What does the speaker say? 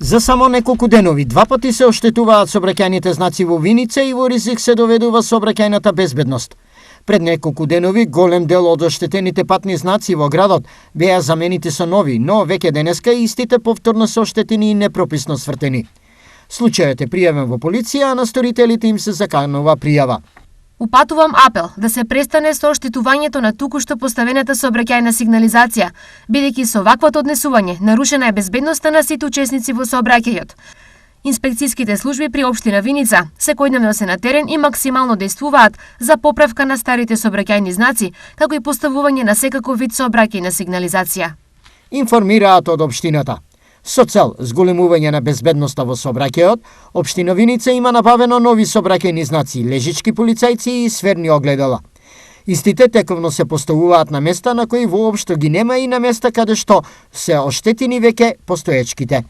За само неколку денови, два пати се оштетуваат сообраќајните знаци во Виница и во ризик се доведува сообраќајната безбедност. Пред неколку денови голем дел од оштетените патни знаци во градот беа заменити со нови, но веќе денеска истите повторно се оштетени и непрописно свртени. Случајот е пријавен во полиција, а на сторителите им се заканува пријава. Упатувам апел да се престане со оштетувањето на токушто поставената сообраќајна сигнализација, бидејќи со ваквото однесување нарушена е безбедноста на сите учесници во сообраќајот. Инспекцијските служби при општина Виница секојдневно се на терен и максимално действуваат за поправка на старите сообраќајни знаци, како и поставување на секаков вид сообраќајна сигнализација. Информираат од општината. Со цел зголемување на безбедноста во сообраќајот, општина Виница има набавено нови сообраќајни знаци, лежички полицајци и сферни огледала. Истите тековно се поставуваат на места на кои воопшто ги нема и на места каде што се оштетени веќе постоечките.